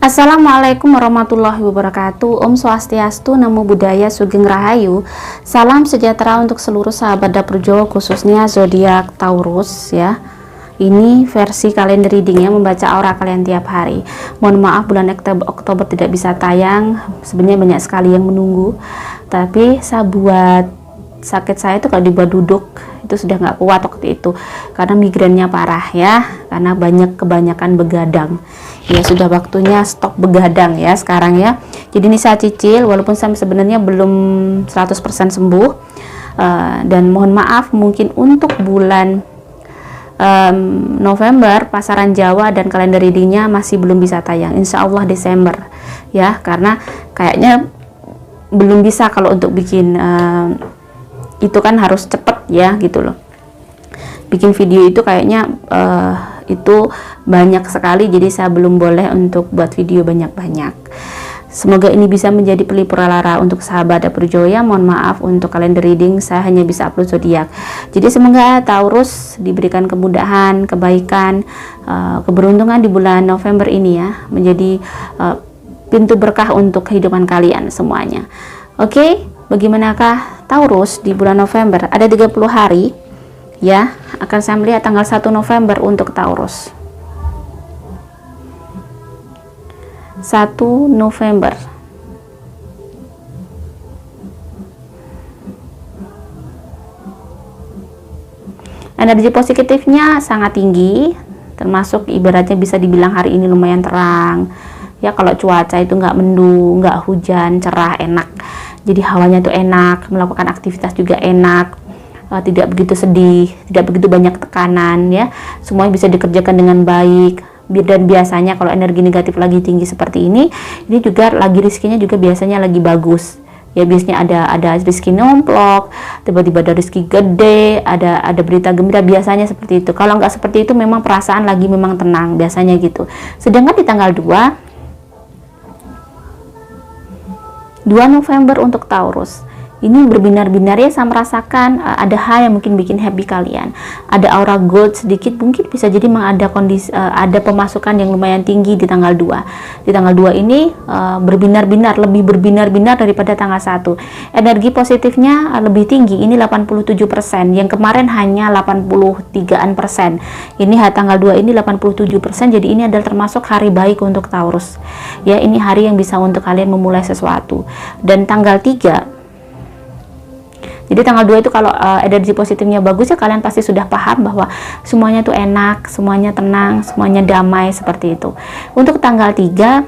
Assalamualaikum warahmatullahi wabarakatuh. Om Swastiastu, Namo Buddhaya, Sugeng Rahayu. Salam sejahtera untuk seluruh sahabat dapur Jawa, khususnya zodiak Taurus ya. Ini versi kalender readingnya, membaca aura kalian tiap hari. Mohon maaf bulan Oktober tidak bisa tayang. Sebenarnya banyak sekali yang menunggu. Tapi saya buat sakit saya itu kalau dibuat duduk itu sudah nggak kuat waktu itu karena migrennya parah ya, karena kebanyakan begadang ya. Sudah waktunya stop begadang ya sekarang ya. Jadi ini saya cicil walaupun saya sebenarnya belum 100% sembuh. Dan mohon maaf mungkin untuk bulan November pasaran Jawa dan kalender readingnya masih belum bisa tayang. Insya Allah Desember ya, karena kayaknya belum bisa kalau untuk bikin itu kan harus cepet ya gitu loh. Bikin video itu kayaknya itu banyak sekali, jadi saya belum boleh untuk buat video banyak-banyak. Semoga ini bisa menjadi pelipur lara untuk sahabat dapur Jawa. Mohon maaf untuk kalender reading saya hanya bisa upload zodiak. Jadi semoga Taurus diberikan kemudahan, kebaikan, keberuntungan di bulan November ini ya, menjadi pintu berkah untuk kehidupan kalian semuanya. Oke, bagaimanakah Taurus di bulan November? Ada 30 hari ya. Akan saya melihat tanggal 1 November untuk Taurus. 1 November. Energi positifnya sangat tinggi, termasuk ibaratnya bisa dibilang hari ini lumayan terang ya. Kalau cuaca itu nggak mendung, nggak hujan, cerah, enak. Jadi hawanya tuh enak, melakukan aktivitas juga enak, tidak begitu sedih, tidak begitu banyak tekanan ya. Semuanya bisa dikerjakan dengan baik. Dan biasanya kalau energi negatif lagi tinggi seperti ini juga lagi rezekinya juga biasanya lagi bagus ya. Biasanya ada rezeki nomplok, tiba-tiba ada rezeki gede, ada berita gembira, biasanya seperti itu. Kalau nggak seperti itu memang perasaan lagi memang tenang biasanya gitu. Sedangkan di tanggal 2 November untuk Taurus ini berbinar-binar ya. Saya merasakan ada hal yang mungkin bikin happy kalian, ada aura gold sedikit, mungkin bisa jadi memang ada kondisi, ada pemasukan yang lumayan tinggi di tanggal 2. Di tanggal 2 ini berbinar-binar, lebih berbinar-binar daripada tanggal 1. Energi positifnya lebih tinggi, ini 87%, yang kemarin hanya 83%. Ini tanggal 2 ini 87%, jadi ini adalah termasuk hari baik untuk Taurus ya. Ini hari yang bisa untuk kalian memulai sesuatu. Dan tanggal 3, jadi tanggal 2 itu kalau energi positifnya bagus ya, kalian pasti sudah paham bahwa semuanya tuh enak, semuanya tenang, semuanya damai seperti itu. Untuk tanggal 3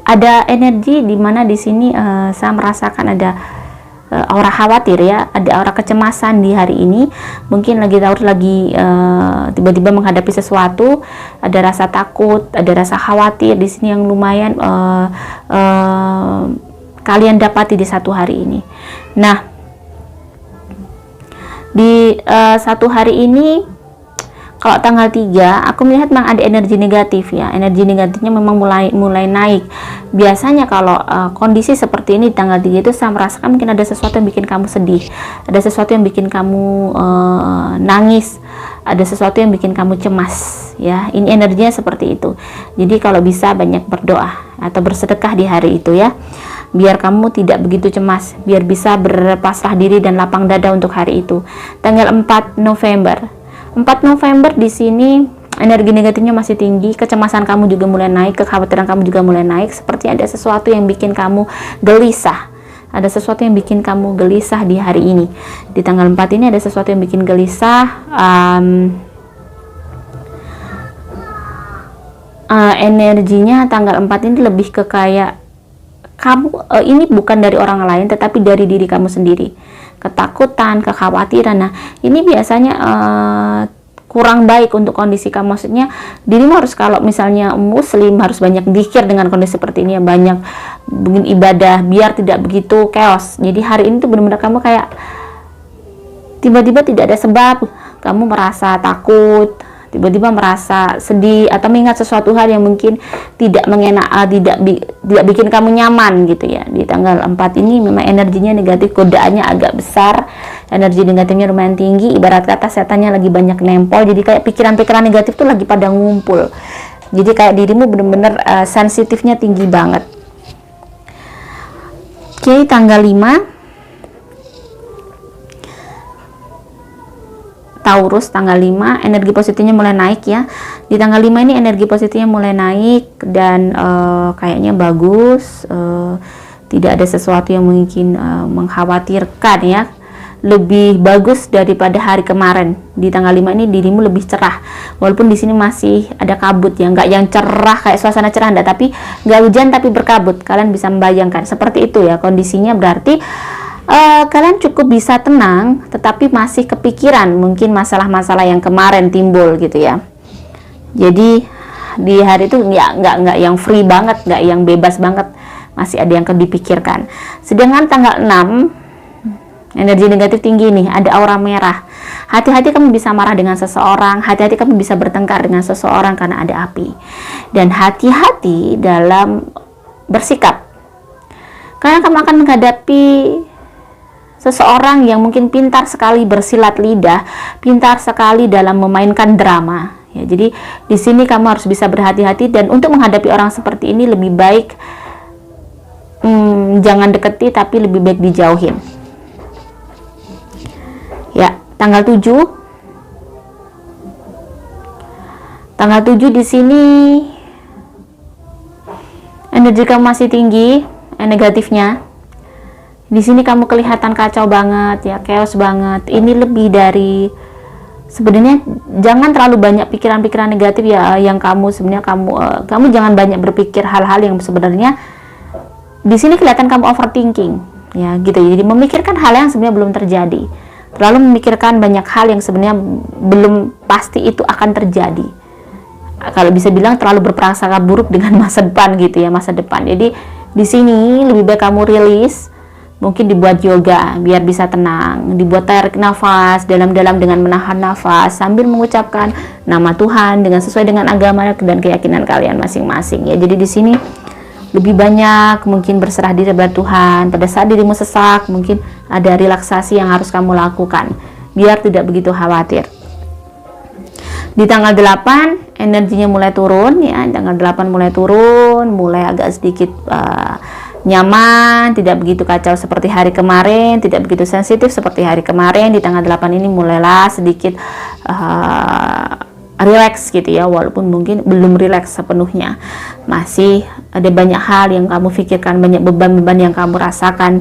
ada energi di mana di sini saya merasakan ada aura khawatir ya, ada aura kecemasan di hari ini. Mungkin Taurus lagi tiba-tiba menghadapi sesuatu, ada rasa takut, ada rasa khawatir di sini yang lumayan kalian dapati di satu hari ini. Nah, di satu hari ini kalau tanggal 3 aku melihat memang ada energi negatif ya. Energi negatifnya memang mulai naik. Biasanya kalau kondisi seperti ini di tanggal 3 itu saya merasakan mungkin ada sesuatu yang bikin kamu sedih, ada sesuatu yang bikin kamu nangis, ada sesuatu yang bikin kamu cemas ya. Ini energinya seperti itu. Jadi kalau bisa banyak berdoa atau bersedekah di hari itu ya, biar kamu tidak begitu cemas, biar bisa berpasrah diri dan lapang dada untuk hari itu. Tanggal 4 November. 4 November di sini energi negatifnya masih tinggi, kecemasan kamu juga mulai naik, kekhawatiran kamu juga mulai naik, seperti ada sesuatu yang bikin kamu gelisah. Ada sesuatu yang bikin kamu gelisah di hari ini. Di tanggal 4 ini ada sesuatu yang bikin gelisah. Energinya tanggal 4 ini lebih ke kayak kamu ini bukan dari orang lain tetapi dari diri kamu sendiri. Ketakutan, kekhawatiran. Nah, ini biasanya kurang baik untuk kondisi kamu. Maksudnya dirimu harus, kalau misalnya muslim, harus banyak zikir dengan kondisi seperti ini ya, banyak bikin ibadah biar tidak begitu chaos. Jadi hari ini tuh benar-benar kamu kayak tiba-tiba tidak ada sebab kamu merasa takut, tiba-tiba merasa sedih atau mengingat sesuatu hal yang mungkin tidak tidak bikin kamu nyaman gitu ya. Di tanggal 4 ini memang energinya negatif, godaannya agak besar, energi negatifnya lumayan tinggi, ibarat kata setannya lagi banyak nempel, jadi kayak pikiran-pikiran negatif tuh lagi pada ngumpul. Jadi kayak dirimu bener-bener sensitifnya tinggi banget. Oke, tanggal 5 Taurus, tanggal 5 energi positifnya mulai naik ya. Di tanggal 5 ini energi positifnya mulai naik dan kayaknya bagus, tidak ada sesuatu yang mungkin mengkhawatirkan ya. Lebih bagus daripada hari kemarin. Di tanggal 5 ini dirimu lebih cerah. Walaupun di sini masih ada kabut ya, nggak yang cerah kayak suasana cerah enggak, tapi nggak hujan tapi berkabut. Kalian bisa membayangkan seperti itu ya kondisinya, berarti kalian cukup bisa tenang, tetapi masih kepikiran mungkin masalah-masalah yang kemarin timbul gitu ya. Jadi di hari itu nggak yang free banget, nggak yang bebas banget, masih ada yang dipikirkan. Sedangkan tanggal 6 energi negatif tinggi nih, ada aura merah. Hati-hati kamu bisa marah dengan seseorang, hati-hati kamu bisa bertengkar dengan seseorang karena ada api. Dan hati-hati dalam bersikap, karena kamu akan menghadapi seseorang yang mungkin pintar sekali bersilat lidah, pintar sekali dalam memainkan drama. Ya, jadi di sini kamu harus bisa berhati-hati, dan untuk menghadapi orang seperti ini lebih baik jangan deketi, tapi lebih baik dijauhin. Ya, tanggal 7 di sini energi kamu masih tinggi, negatifnya. Di sini kamu kelihatan kacau banget ya, chaos banget. Ini lebih dari, sebenarnya jangan terlalu banyak pikiran-pikiran negatif ya yang kamu sebenarnya kamu jangan banyak berpikir hal-hal yang sebenarnya di sini kelihatan kamu overthinking ya gitu. Jadi memikirkan hal yang sebenarnya belum terjadi. Terlalu memikirkan banyak hal yang sebenarnya belum pasti itu akan terjadi. Kalau bisa bilang terlalu berprasangka buruk dengan masa depan gitu ya, masa depan. Jadi di sini lebih baik kamu rilis, mungkin dibuat yoga biar bisa tenang, dibuat tarik nafas dalam-dalam dengan menahan nafas sambil mengucapkan nama Tuhan dengan sesuai dengan agama dan keyakinan kalian masing-masing ya. Jadi di sini lebih banyak mungkin berserah diri kepada Tuhan. Pada saat dirimu sesak, mungkin ada relaksasi yang harus kamu lakukan biar tidak begitu khawatir. Di tanggal 8 energinya mulai turun ya, tanggal 8 mulai turun, mulai agak sedikit nyaman, tidak begitu kacau seperti hari kemarin, tidak begitu sensitif seperti hari kemarin. Di tanggal 8 ini mulailah sedikit relax gitu ya, walaupun mungkin belum relax sepenuhnya, masih ada banyak hal yang kamu pikirkan, banyak beban-beban yang kamu rasakan,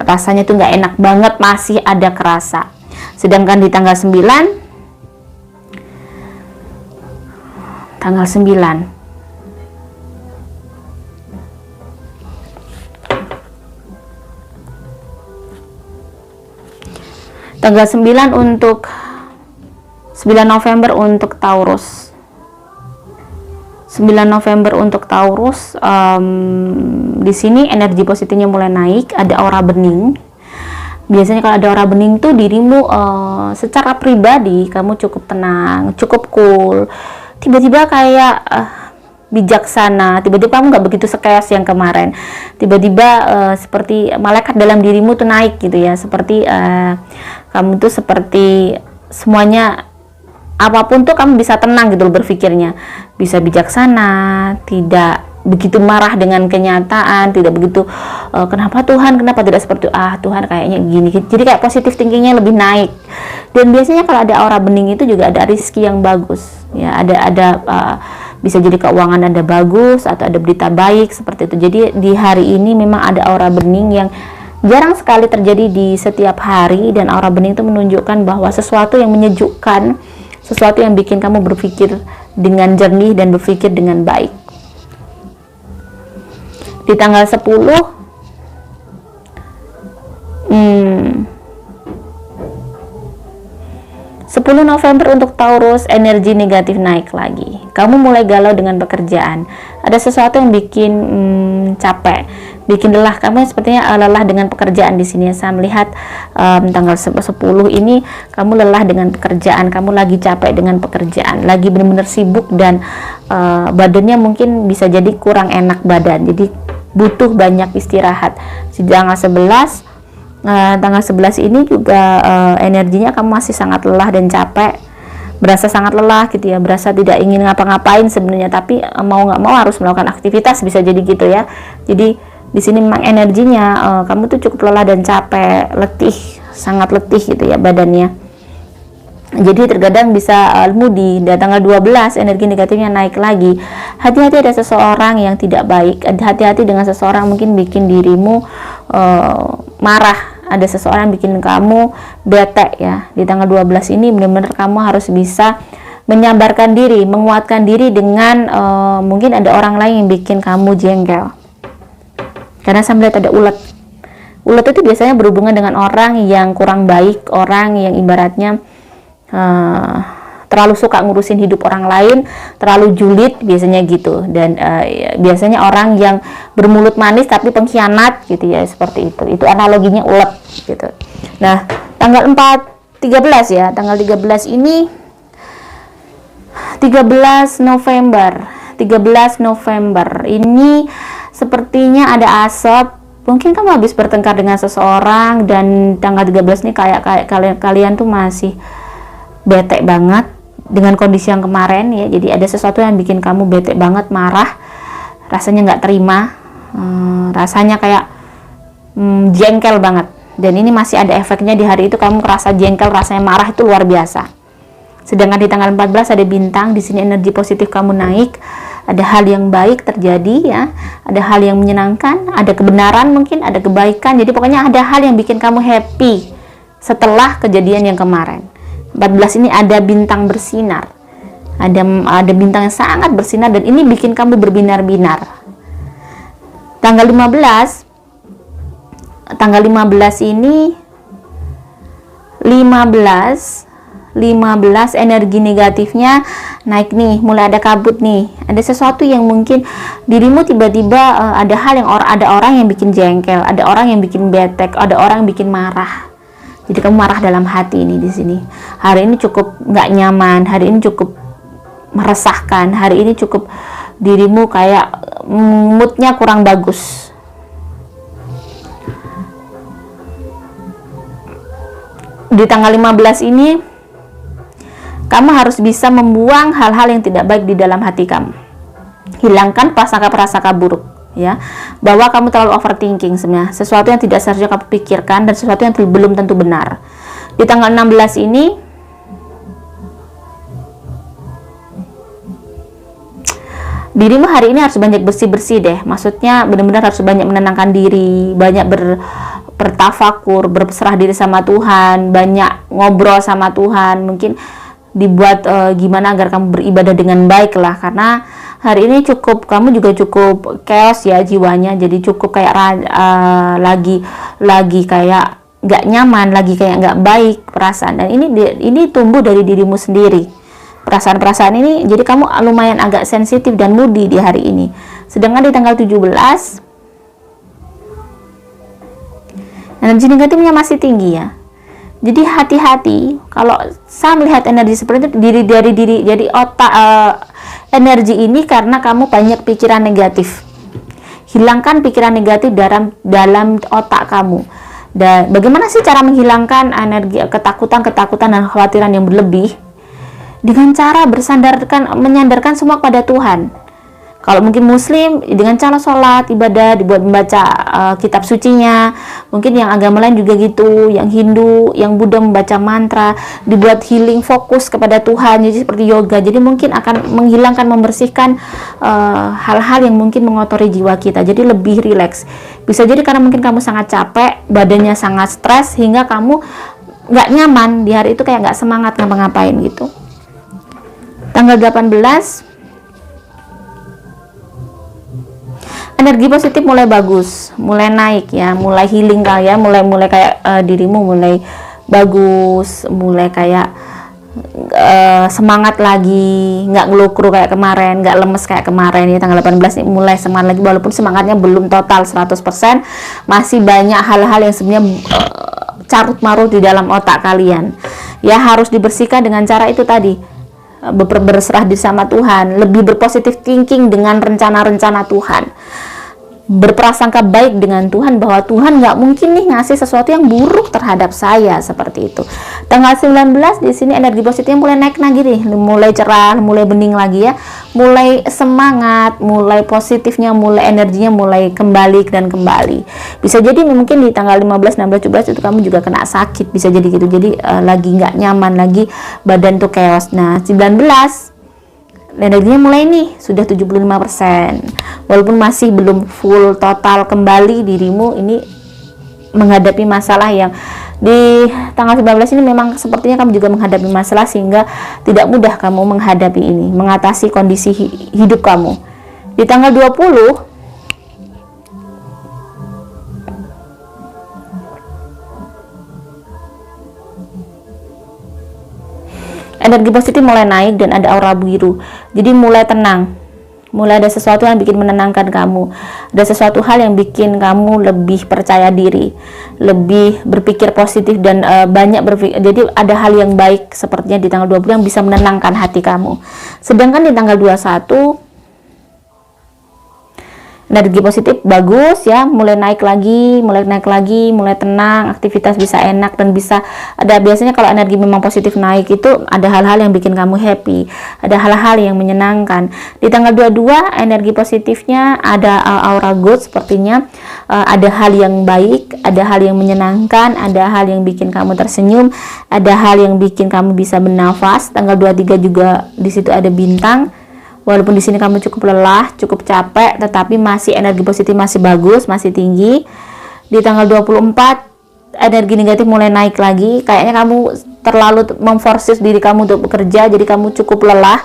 rasanya tuh nggak enak banget, masih ada kerasa. Sedangkan di tanggal 9 tanggal 9 untuk 9 November untuk Taurus. 9 November untuk Taurus, di sini energi positifnya mulai naik, ada aura bening. Biasanya kalau ada aura bening tuh dirimu secara pribadi kamu cukup tenang, cukup cool, tiba-tiba kayak bijaksana, tiba-tiba kamu nggak begitu chaos yang kemarin, tiba-tiba seperti malaikat dalam dirimu tuh naik gitu ya, seperti kamu tuh seperti semuanya, apapun tuh kamu bisa tenang gitu berpikirnya, bisa bijaksana, tidak begitu marah dengan kenyataan, tidak begitu kenapa Tuhan, kenapa tidak seperti Tuhan kayaknya gini. Jadi kayak positif thinkingnya lebih naik. Dan biasanya kalau ada aura bening itu juga ada rezeki yang bagus ya, ada bisa jadi keuangan Anda bagus atau ada berita baik seperti itu. Jadi di hari ini memang ada aura bening yang jarang sekali terjadi di setiap hari, dan aura bening itu menunjukkan bahwa sesuatu yang menyejukkan, sesuatu yang bikin kamu berpikir dengan jernih dan berpikir dengan baik. Di tanggal 10 November untuk Taurus, energi negatif naik lagi. Kamu mulai galau dengan pekerjaan. Ada sesuatu yang bikin capek, bikin lelah. Kamu sepertinya lelah dengan pekerjaan di sini. Saya melihat tanggal 10 ini kamu lelah dengan pekerjaan, kamu lagi capek dengan pekerjaan, lagi benar-benar sibuk, dan badannya mungkin bisa jadi kurang enak badan. Jadi butuh banyak istirahat. Di tanggal 11 ini juga energinya kamu masih sangat lelah dan capek, berasa sangat lelah gitu ya, berasa tidak ingin ngapa-ngapain sebenarnya, tapi mau nggak mau harus melakukan aktivitas, bisa jadi gitu ya. Jadi di sini memang energinya kamu tuh cukup lelah dan capek, letih, sangat letih gitu ya badannya. Jadi terkadang bisa moody. Dan tanggal 12 energi negatifnya naik lagi. Hati-hati, ada seseorang yang tidak baik. Hati-hati dengan seseorang mungkin bikin dirimu marah. Ada seseorang bikin kamu bete ya. Di tanggal 12 ini benar-benar kamu harus bisa menyabarkan diri, menguatkan diri dengan mungkin ada orang lain yang bikin kamu jengkel. Karena saya melihat ada ulet. Ulet itu biasanya berhubungan dengan orang yang kurang baik, orang yang ibaratnya terlalu suka ngurusin hidup orang lain, terlalu julid biasanya gitu. Dan biasanya orang yang bermulut manis tapi pengkhianat gitu ya, seperti itu analoginya ulet gitu. Nah, tanggal 13 ya, tanggal 13 ini 13 November ini sepertinya ada asap. Mungkin kamu habis bertengkar dengan seseorang, dan tanggal 13 ini kayak kalian tuh masih bete banget dengan kondisi yang kemarin ya. Jadi ada sesuatu yang bikin kamu bete banget, marah, rasanya nggak terima, rasanya kayak jengkel banget. Dan ini masih ada efeknya di hari itu, kamu merasa jengkel, rasanya marah itu luar biasa. Sedangkan di tanggal 14 ada bintang, di sini energi positif kamu naik, ada hal yang baik terjadi ya, ada hal yang menyenangkan, ada kebenaran, mungkin ada kebaikan. Jadi pokoknya ada hal yang bikin kamu happy setelah kejadian yang kemarin. 14 ini ada bintang bersinar, ada bintang yang sangat bersinar, dan ini bikin kamu berbinar-binar. Tanggal 15 ini 15 energi negatifnya naik nih, mulai ada kabut nih, ada sesuatu yang mungkin dirimu tiba-tiba ada hal yang ada orang yang bikin jengkel, ada orang yang bikin bete, ada orang yang bikin marah. Jadi kamu marah dalam hati ini di sini. Hari ini cukup nggak nyaman, hari ini cukup meresahkan, hari ini cukup dirimu kayak moodnya kurang bagus. Di tanggal 15 ini kamu harus bisa membuang hal-hal yang tidak baik di dalam hati kamu. Hilangkan prasangka-prasangka buruk ya, bahwa kamu terlalu overthinking sebenarnya, sesuatu yang tidak seharusnya kamu pikirkan dan sesuatu yang belum tentu benar. Di tanggal 16 ini dirimu hari ini harus banyak bersih-bersih deh, maksudnya benar-benar harus banyak menenangkan diri, banyak bertafakur, berserah diri sama Tuhan, banyak ngobrol sama Tuhan, mungkin dibuat gimana agar kamu beribadah dengan baik lah, karena hari ini kamu juga cukup chaos ya jiwanya, jadi cukup kayak lagi kayak nggak nyaman, lagi kayak nggak baik perasaan, dan ini tumbuh dari dirimu sendiri. Perasaan-perasaan ini, jadi kamu lumayan agak sensitif dan moody di hari ini. Sedangkan di tanggal 17 energi negatifnya masih tinggi ya. Jadi hati-hati kalau saya melihat energi seperti itu jadi otak energi ini karena kamu banyak pikiran negatif. Hilangkan pikiran negatif dalam otak kamu. Dan bagaimana sih cara menghilangkan energi ketakutan dan kekhawatiran yang berlebih? Dengan cara menyandarkan semua kepada Tuhan. Kalau mungkin Muslim, dengan cara sholat, ibadah, dibuat membaca kitab sucinya. Mungkin yang agama lain juga gitu, yang Hindu, yang Buddha membaca mantra, dibuat healing, fokus kepada Tuhan, jadi seperti yoga. Jadi mungkin akan menghilangkan, membersihkan hal-hal yang mungkin mengotori jiwa kita, jadi lebih rileks. Bisa jadi karena mungkin kamu sangat capek, badannya sangat stres, hingga kamu nggak nyaman di hari itu, kayak nggak semangat ngapa-ngapain gitu. Tanggal 18 energi positif mulai bagus, mulai naik ya, mulai healing kali ya, mulai kayak dirimu mulai bagus, mulai kayak semangat lagi, nggak ngelukru kayak kemarin, nggak lemes kayak kemarin ya. Tanggal 18 ini mulai semangat lagi, walaupun semangatnya belum total 100%, masih banyak hal-hal yang sebenarnya carut marut di dalam otak kalian ya, harus dibersihkan dengan cara itu tadi, berserah diri sama Tuhan, lebih berpositif thinking dengan rencana-rencana Tuhan. berprasangka baik dengan Tuhan, bahwa Tuhan nggak mungkin nih ngasih sesuatu yang buruk terhadap saya, seperti itu. Tanggal 19 di sini energi positifnya mulai naik lagi nih, mulai cerah, mulai bening lagi ya, mulai semangat, mulai positifnya, mulai energinya mulai kembali dan kembali. Bisa jadi mungkin di tanggal 15, 16, 17 itu kamu juga kena sakit, bisa jadi gitu. Jadi lagi nggak nyaman lagi, badan tuh chaos. Nah, 19 energinya mulai nih sudah 75%, walaupun masih belum full total kembali dirimu ini menghadapi masalah yang di tanggal 19 ini memang sepertinya kamu juga menghadapi masalah, sehingga tidak mudah kamu menghadapi ini, mengatasi kondisi hidup kamu. Di tanggal 20 energi positif mulai naik dan ada aura biru. Jadi mulai tenang. Mulai ada sesuatu yang bikin menenangkan kamu. Ada sesuatu hal yang bikin kamu lebih percaya diri, lebih berpikir positif dan banyak berpikir. Jadi ada hal yang baik sepertinya di tanggal 20 yang bisa menenangkan hati kamu. Sedangkan di tanggal 21 energi positif bagus ya, mulai naik lagi, mulai tenang, aktivitas bisa enak dan bisa ada, biasanya kalau energi memang positif naik itu ada hal-hal yang bikin kamu happy, ada hal-hal yang menyenangkan. Di tanggal 22 energi positifnya ada aura good, sepertinya ada hal yang baik, ada hal yang menyenangkan, ada hal yang bikin kamu tersenyum, ada hal yang bikin kamu bisa bernafas. Tanggal 23 juga di situ ada bintang. Walaupun di sini kamu cukup lelah, cukup capek, tetapi masih energi positif masih bagus, masih tinggi. Di tanggal 24 energi negatif mulai naik lagi. Kayaknya kamu terlalu memforsis diri kamu untuk bekerja, jadi kamu cukup lelah.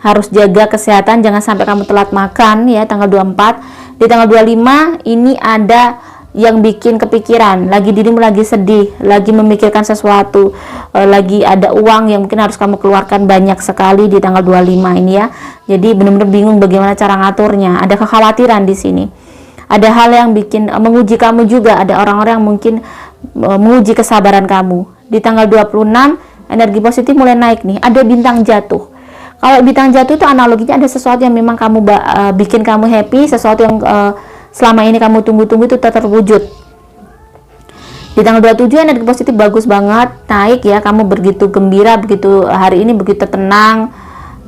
Harus jaga kesehatan, jangan sampai kamu telat makan ya. Tanggal 24. Di tanggal 25 ini ada yang bikin kepikiran, lagi dirimu lagi sedih, lagi memikirkan sesuatu, lagi ada uang yang mungkin harus kamu keluarkan banyak sekali di tanggal 25 ini ya. Jadi benar-benar bingung bagaimana cara ngaturnya. Ada kekhawatiran di sini. Ada hal yang bikin menguji kamu juga, ada orang-orang yang mungkin menguji kesabaran kamu. Di tanggal 26 energi positif mulai naik nih, ada bintang jatuh. Kalau bintang jatuh itu analoginya ada sesuatu yang memang kamu bikin kamu happy, sesuatu yang selama ini kamu tunggu-tunggu itu terwujud. Di tanggal 27 energi positif bagus banget, naik ya, kamu begitu gembira, begitu hari ini begitu tenang,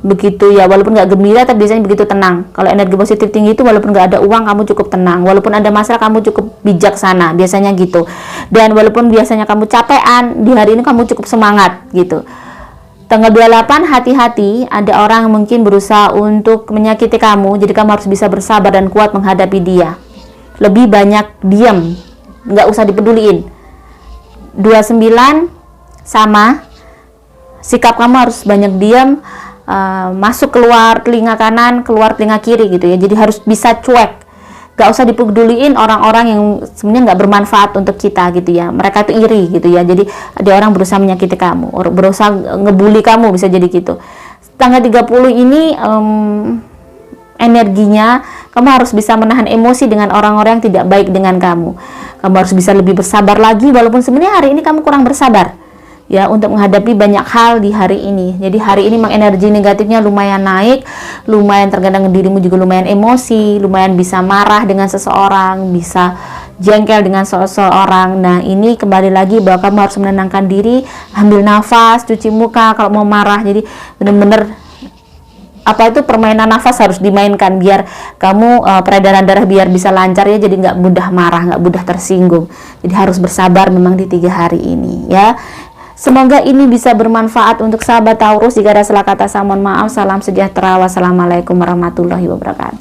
begitu ya, walaupun nggak gembira tapi biasanya begitu tenang. Kalau energi positif tinggi itu walaupun nggak ada uang kamu cukup tenang, walaupun ada masalah kamu cukup bijaksana, biasanya gitu. Dan walaupun biasanya kamu capean, di hari ini kamu cukup semangat gitu. Tanggal 28 hati-hati, ada orang yang mungkin berusaha untuk menyakiti kamu, jadi kamu harus bisa bersabar dan kuat menghadapi dia. Lebih banyak diam, nggak usah dipeduliin. 29 sama, sikap kamu harus banyak diam, masuk keluar telinga kanan, keluar telinga kiri gitu ya. Jadi harus bisa cuek. Gak usah dipeduliin orang-orang yang sebenarnya nggak bermanfaat untuk kita gitu ya. Mereka itu iri gitu ya. Jadi ada orang berusaha menyakiti kamu, berusaha ngebully kamu, bisa jadi gitu. Tanggal 30 ini energinya kamu harus bisa menahan emosi dengan orang-orang yang tidak baik dengan kamu. Kamu harus bisa lebih bersabar lagi, walaupun sebenarnya hari ini kamu kurang bersabar ya untuk menghadapi banyak hal di hari ini. Jadi hari ini memang energi negatifnya lumayan naik, lumayan terkadang dirimu juga lumayan emosi, lumayan bisa marah dengan seseorang, bisa jengkel dengan seseorang. Nah ini kembali lagi bahwa kamu harus menenangkan diri, ambil nafas, cuci muka kalau mau marah. Jadi benar-benar apa itu permainan nafas harus dimainkan biar kamu peredaran darah biar bisa lancar ya, jadi nggak mudah marah, nggak mudah tersinggung. Jadi harus bersabar memang di 3 hari ini ya. Semoga ini bisa bermanfaat untuk sahabat Taurus. Jika ada salah kata saya mohon maaf. Salam sejahtera. Wassalamualaikum warahmatullahi wabarakatuh.